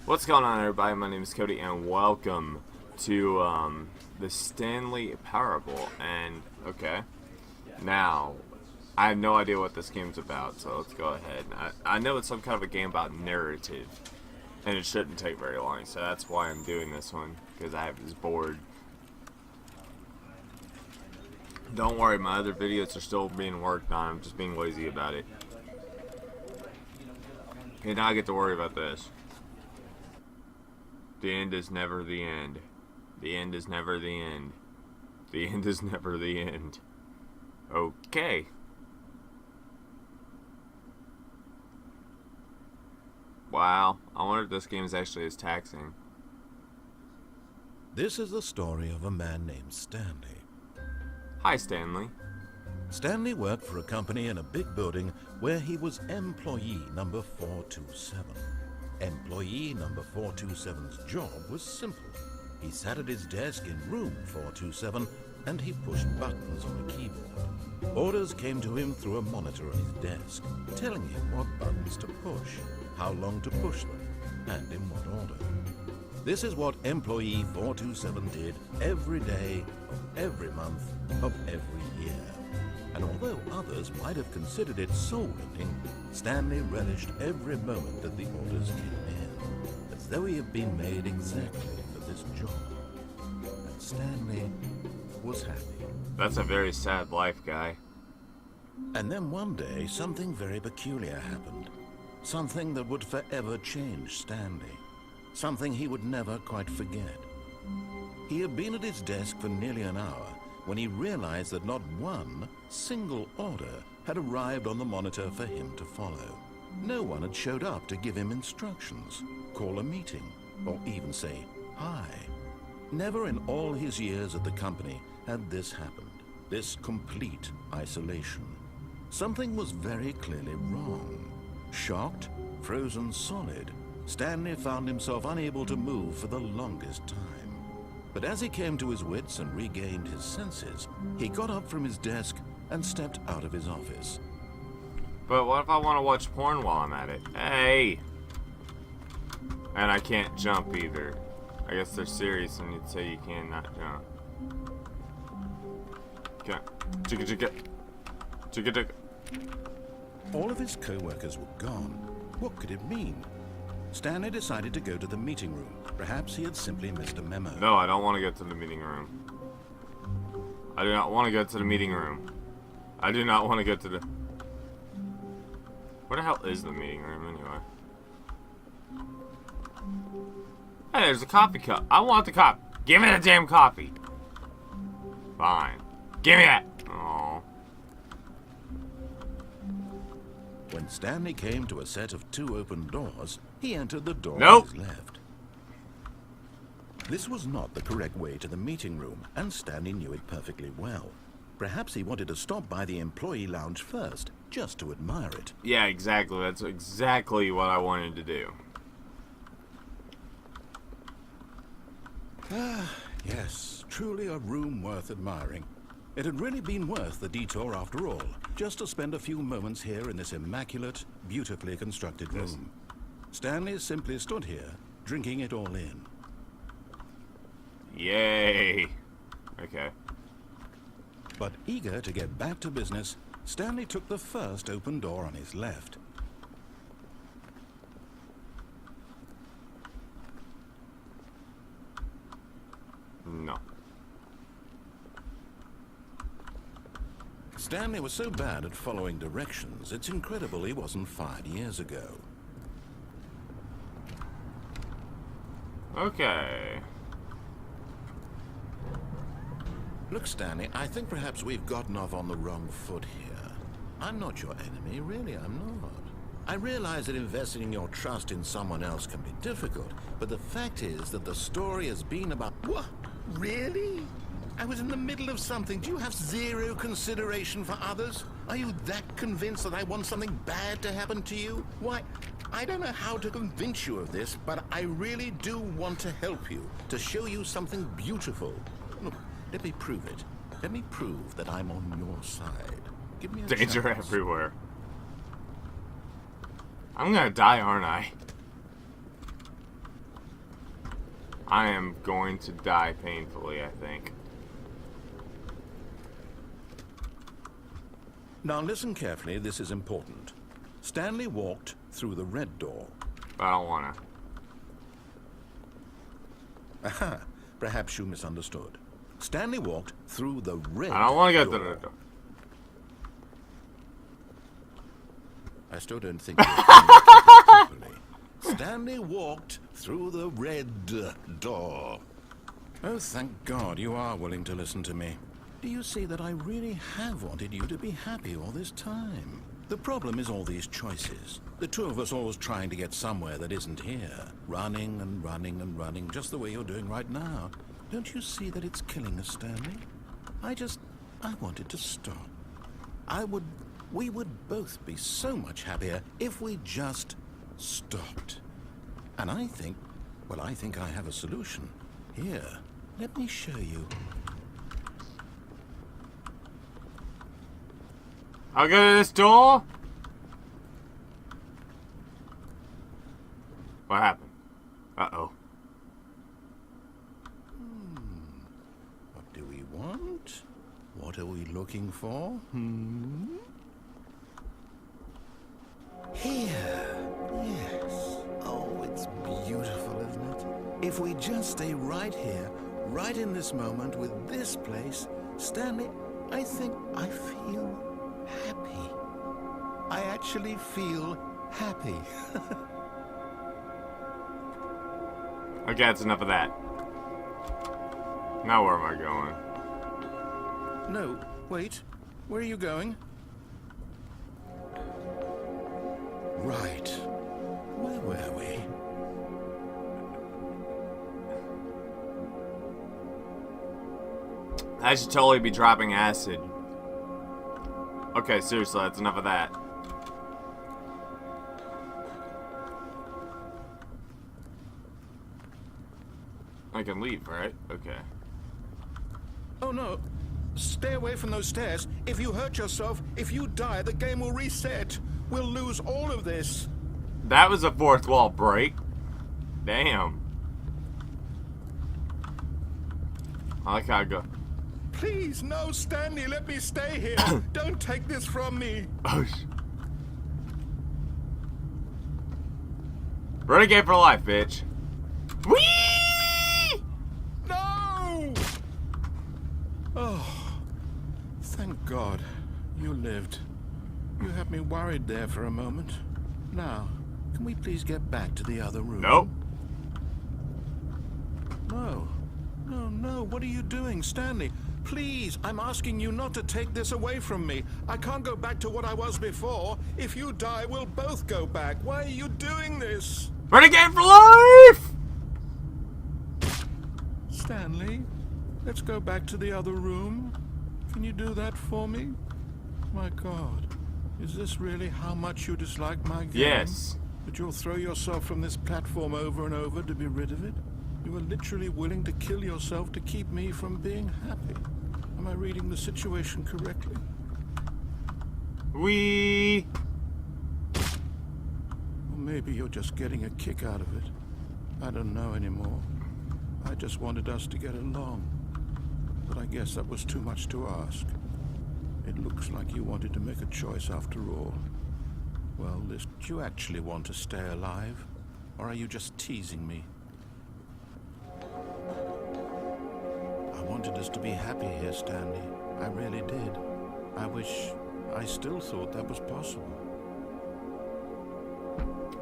What's going on, everybody? My name is Cody, and welcome to the Stanley Parable. And okay, now I have no idea what this game's about, so let's go ahead. I know it's some kind of a game about narrative, and it shouldn't take very long, so that's why I'm doing this one, because I was bored. Don't worry, my other videos are still being worked on. I'm just being lazy about it. And now I get to worry about this. The end is never the end. The end is never the end. The end is never the end. Okay. Wow. I wonder if this game is actually as taxing. This is the story of a man named Stanley. Hi, Stanley. Stanley worked for a company in a big building where he was employee number 427. Employee number 427's job was simple. He sat at his desk in room 427 and he pushed buttons on a keyboard. Orders came to him through a monitor on his desk, telling him what buttons to push, how long to push them, and in what order. This is what employee 427 did every day of every month of every year. And although others might have considered it soul-lifting, Stanley relished every moment that the orders came in, as though he had been made exactly for this job. And Stanley was happy. That's a very sad life, guy. And then one day, something very peculiar happened. Something that would forever change Stanley. Something he would never quite forget. He had been at his desk for nearly an hour when he realized that not one single order had arrived on the monitor for him to follow. No one had showed up to give him instructions, call a meeting, or even say hi. Never in all his years at the company had this happened, this complete isolation. Something was very clearly wrong. Shocked, frozen solid, Stanley found himself unable to move for the longest time. But as he came to his wits and regained his senses, he got up from his desk and stepped out of his office. But what if I want to watch porn while I'm at it? Hey! And I can't jump either. I guess they're serious when you say you cannot jump. Okay. Chicka chicka. Chicka chicka. All of his co-workers were gone. What could it mean? Stanley decided to go to the meeting room. Perhaps he had simply missed a memo. No, I don't want to go to the meeting room. I do not want to go to the meeting room. I do not want to go to the... Where the hell is the meeting room, anyway? Hey, there's a coffee cup. I want the cup. Give me the damn coffee. Fine. Give me that. Aww. When Stanley came to a set of two open doors, he entered the door Nope. on his left. This was not the correct way to the meeting room, and Stanley knew it perfectly well. Perhaps he wanted to stop by the employee lounge first, just to admire it. Yeah, exactly. That's exactly what I wanted to do. Ah, yes, truly a room worth admiring. It had really been worth the detour after all, just to spend a few moments here in this immaculate, beautifully constructed room. Stanley simply stood here, drinking it all in. Yay. Okay. But eager to get back to business, Stanley took the first open door on his left. No. Stanley was so bad at following directions, it's incredible he wasn't fired years ago. Okay. Look, Stanley, I think perhaps we've gotten off on the wrong foot here. I'm not your enemy, really, I'm not. I realize that investing your trust in someone else can be difficult, but the fact is that the story has been about... What? Really? I was in the middle of something. Do you have zero consideration for others? Are you that convinced that I want something bad to happen to you? Why, I don't know how to convince you of this, but I really do want to help you, to show you something beautiful. Look, let me prove it. Let me prove that I'm on your side. Give me a Danger chance. everywhere. I'm gonna die, aren't I? I am going to die painfully, I think. Now listen carefully, this is important. Stanley walked through the red door. I don't wanna. Aha, perhaps you misunderstood. Stanley walked through the red door. I don't wanna go through the door. I still don't think you're properly. Stanley walked through the red door. Oh, thank God you are willing to listen to me. Do you see that I really have wanted you to be happy all this time? The problem is all these choices. The two of us always trying to get somewhere that isn't here. Running and running and running, just the way you're doing right now. Don't you see that it's killing us, Stanley? I wanted to stop. We would both be so much happier if we just stopped. And I think I have a solution. Here, let me show you. I'll go to this door. What happened? Uh-oh. What do we want? What are we looking for? Here. Yes. Oh, it's beautiful, isn't it? If we just stay right here, right in this moment with this place, Stanley, I think I feel happy. I actually feel happy. Okay, that's enough of that. Now where am I going? No, wait. Where are you going? Right. Where were we? I should totally be dropping acid. Okay, seriously, that's enough of that. I can leave, right? Okay. Oh no. Stay away from those stairs. If you hurt yourself, if you die, the game will reset. We'll lose all of this. That was a fourth wall break. Damn. I like how I go. Please, no, Stanley, let me stay here. Don't take this from me. Oh, Renegade for life, bitch. Whee! No! Oh, thank God you lived. You had me worried there for a moment. Now, can we please get back to the other room? Nope. No. No, what are you doing, Stanley? Please, I'm asking you not to take this away from me. I can't go back to what I was before. If you die, we'll both go back. Why are you doing this? Renegade for life! Stanley, let's go back to the other room. Can you do that for me? My God, is this really how much you dislike my game? Yes. That you'll throw yourself from this platform over and over to be rid of it? You were literally willing to kill yourself to keep me from being happy. Am I reading the situation correctly? Wee! Or maybe you're just getting a kick out of it. I don't know anymore. I just wanted us to get along. But I guess that was too much to ask. It looks like you wanted to make a choice after all. Well, do you actually want to stay alive? Or are you just teasing me? I wanted us to be happy here, Stanley. I really did. I wish I still thought that was possible.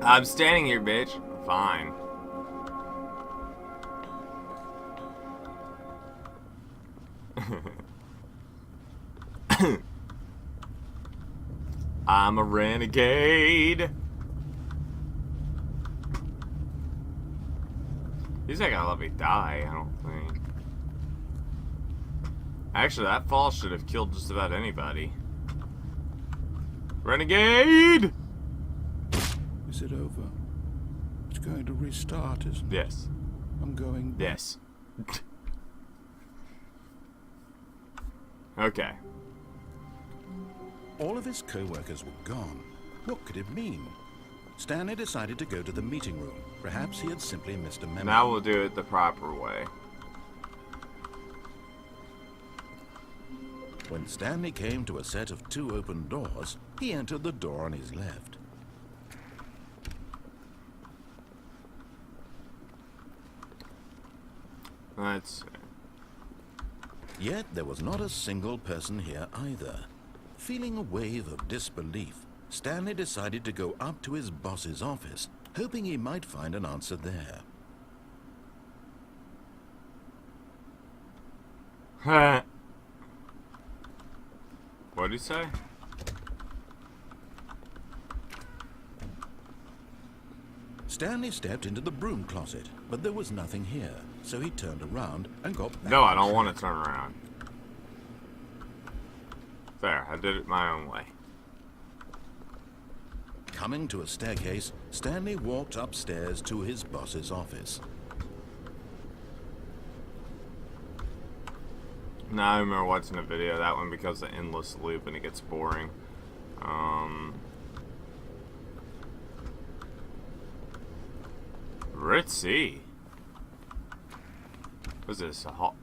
I'm standing here, bitch. Fine. I'm a renegade. He's not gonna let me die, I don't think. Actually, that fall should have killed just about anybody. Renegade! Is it over? It's going to restart, isn't it? Yes. I'm going back. Yes. Okay. All of his co-workers were gone. What could it mean? Stanley decided to go to the meeting room. Perhaps he had simply missed a memo. Now we'll do it the proper way. When Stanley came to a set of 2 open doors, he entered the door on his left. Let's see. Yet there was not a single person here either. Feeling a wave of disbelief, Stanley decided to go up to his boss's office, hoping he might find an answer there. What'd he say? Stanley stepped into the broom closet, but there was nothing here, so he turned around and got back. No, I don't want to turn around. There, I did it my own way. Coming to a staircase, Stanley walked upstairs to his boss's office. Now I remember watching a video of that one because of the endless loop and it gets boring. Let's see. What's this? A hall?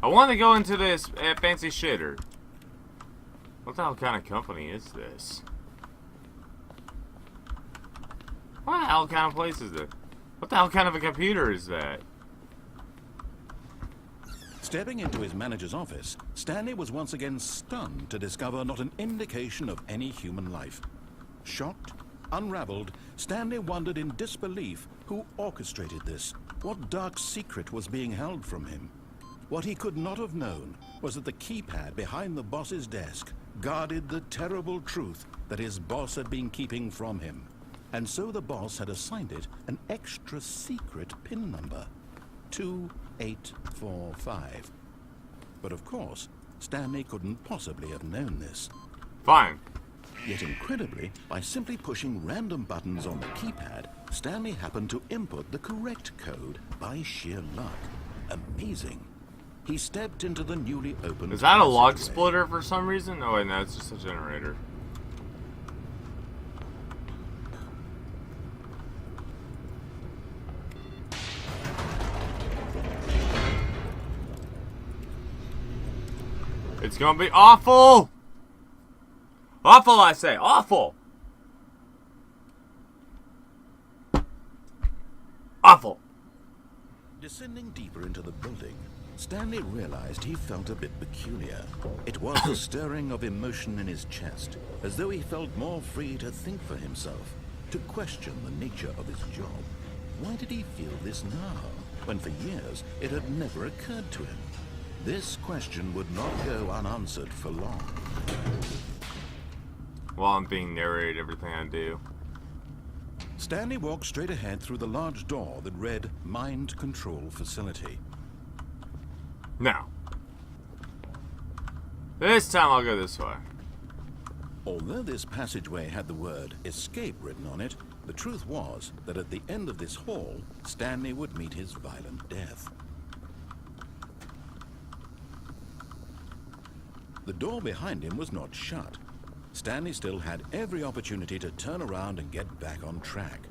I want to go into this fancy shitter. What the hell kind of company is this? What the hell kind of place is it? What the hell kind of a computer is that? Stepping into his manager's office, Stanley was once again stunned to discover not an indication of any human life. Shocked, unraveled, Stanley wondered in disbelief who orchestrated this, what dark secret was being held from him. What he could not have known was that the keypad behind the boss's desk guarded the terrible truth that his boss had been keeping from him. And so the boss had assigned it an extra secret PIN number, 2845. But of course, Stanley couldn't possibly have known this. Fine. Yet incredibly, by simply pushing random buttons on the keypad, Stanley happened to input the correct code by sheer luck. Amazing. He stepped into the newly opened... Is that a log passageway. splitter for some reason? Oh wait, no, it's just a generator. It's gonna be awful! Awful, I say! Awful! Awful! Descending deeper into the building, Stanley realized he felt a bit peculiar. It was a stirring of emotion in his chest, as though he felt more free to think for himself, to question the nature of his job. Why did he feel this now, when for years it had never occurred to him? This question would not go unanswered for long. While I'm being narrated everything I do. Stanley walked straight ahead through the large door that read Mind Control Facility. Now. This time I'll go this way. Although this passageway had the word escape written on it, the truth was that at the end of this hall, Stanley would meet his violent death. The door behind him was not shut. Stanley still had every opportunity to turn around and get back on track.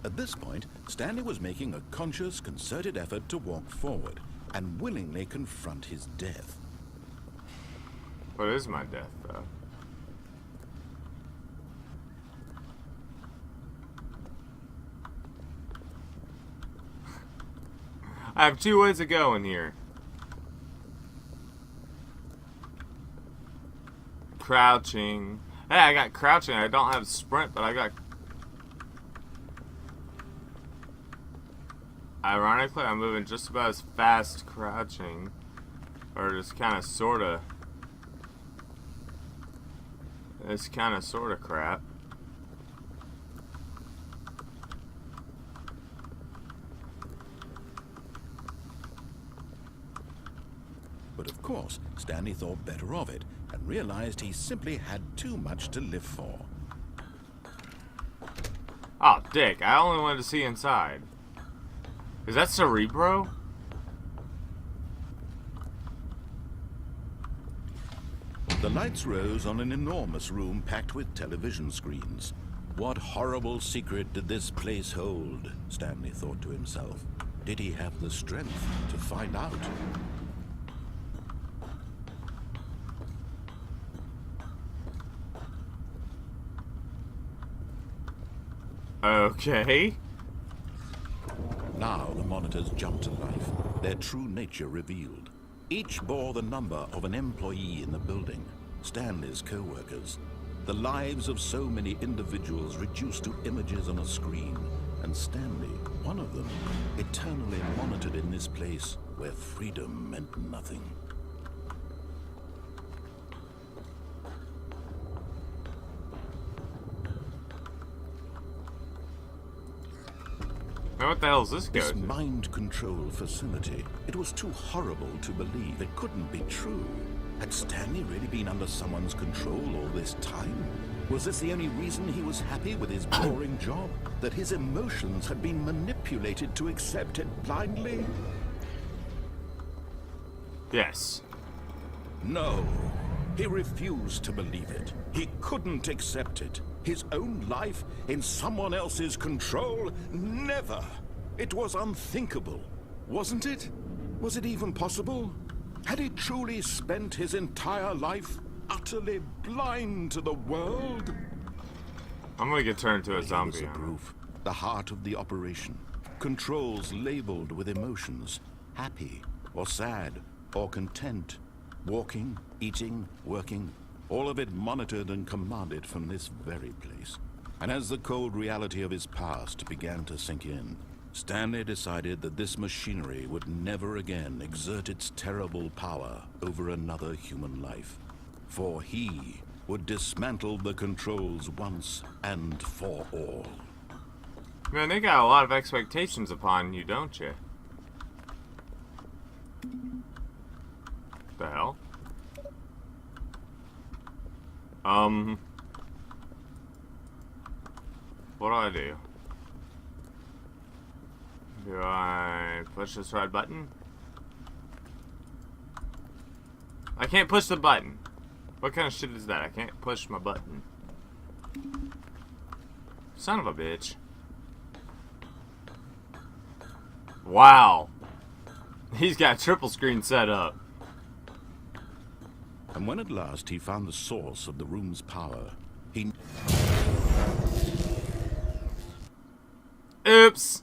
At this point, Stanley was making a conscious, concerted effort to walk forward and willingly confront his death. What is my death, though? I have 2 ways to go in here. Crouching. Hey, I got crouching. I don't have sprint, but I got... Ironically, I'm moving just about as fast crouching. Or just kind of, sort of. It's kind of, sort of crap. But of course, Stanley thought better of it and realized he simply had too much to live for. Oh, dick. I only wanted to see inside. Is that Cerebro? The Lights rose on an enormous room packed with television screens. What horrible secret did this place hold? Stanley thought to himself. Did he have the strength to find out? Okay. Now the monitors jumped to life, their true nature revealed. Each bore the number of an employee in the building, Stanley's co-workers. The lives of so many individuals reduced to images on a screen, and Stanley, one of them, eternally monitored in this place where freedom meant nothing. Now what the hell is this go This to? mind control facility, it was too horrible to believe. It couldn't be true. Had Stanley really been under someone's control all this time? Was this the only reason he was happy with his boring job? That his emotions had been manipulated to accept it blindly? Yes. No. He refused to believe it. He couldn't accept it. His own life in someone else's control? Never. It was unthinkable. Wasn't it? Was it even possible? Had he truly spent his entire life utterly blind to the world? I'm gonna get turned into a Here zombie. was the proof. The heart of the operation. Controls labeled with emotions. Happy, or sad, or content. Walking, eating, working. All of it monitored and commanded from this very place. And as the cold reality of his past began to sink in, Stanley decided that this machinery would never again exert its terrible power over another human life. For he would dismantle the controls once and for all. Man, they got a lot of expectations upon you, don't you? The hell? What do I do? Do I push this red button? I can't push the button. What kind of shit is that? I can't push my button. Son of a bitch. Wow. He's got triple screen set up. And when at last he found the source of the room's power, he... Oops.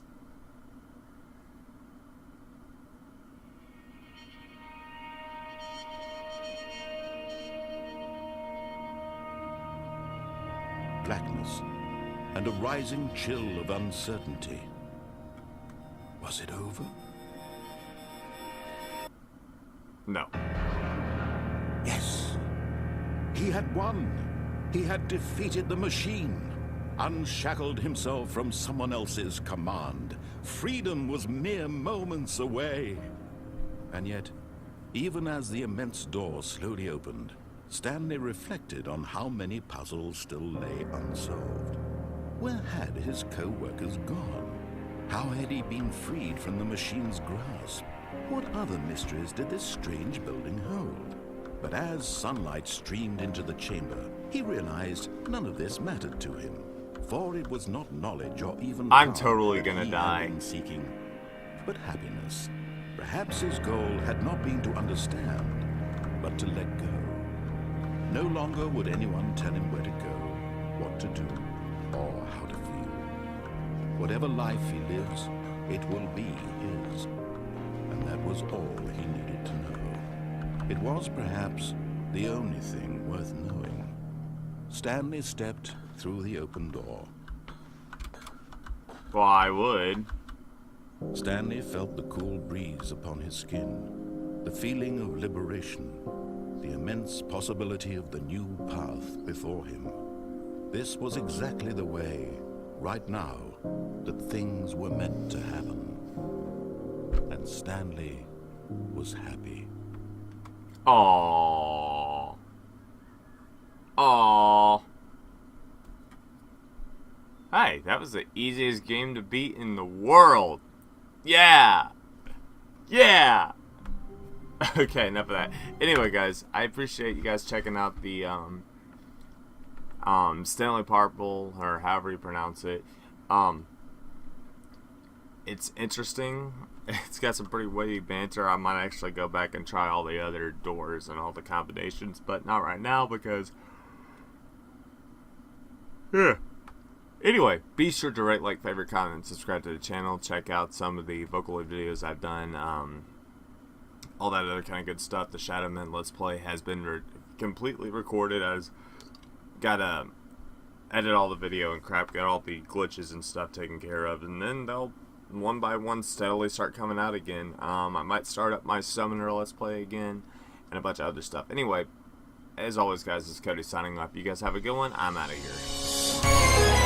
blackness and a rising chill of uncertainty. Was it over? No. Yes. He had won. He had defeated the machine, unshackled himself from someone else's command. Freedom was mere moments away. And yet, even as the immense door slowly opened, Stanley reflected on how many puzzles still lay unsolved. Where had his co-workers gone? How had he been freed from the machine's grasp? What other mysteries did this strange building hold? But as sunlight streamed into the chamber, he realized none of this mattered to him. For it was not knowledge or even I'm power totally that gonna he die. had been seeking, but happiness. Perhaps his goal had not been to understand, but to let go. No longer would anyone tell him where to go, what to do, or how to feel. Whatever life he lives, it will be his. And that was all he needed to know. It was perhaps the only thing worth knowing. Stanley stepped through the open door. Well, I would. Stanley felt the cool breeze upon his skin, the feeling of liberation, the immense possibility of the new path before him. This was exactly the way, right now, that things were meant to happen. And Stanley was happy. Aww. Aww. Hey, that was the easiest game to beat in the world. Yeah. Yeah. Okay, enough of that. Anyway, guys, I appreciate you guys checking out the Stanley Parable, or however you pronounce it. It's interesting. It's got some pretty witty banter. I might actually go back and try all the other doors and all the combinations, but not right now because, yeah. Anyway, be sure to rate, like, favorite, comment, and subscribe to the channel. Check out some of the Vocaloid videos I've done. All that other kind of good stuff. The Shadow Men Let's Play has been completely recorded. I was gotta edit all the video and crap, get all the glitches and stuff taken care of, and then they'll one by one steadily start coming out again. I might start up my Summoner Let's Play again and a bunch of other stuff. Anyway, as always, guys, this is Cody signing off. You guys have a good one. I'm out of here.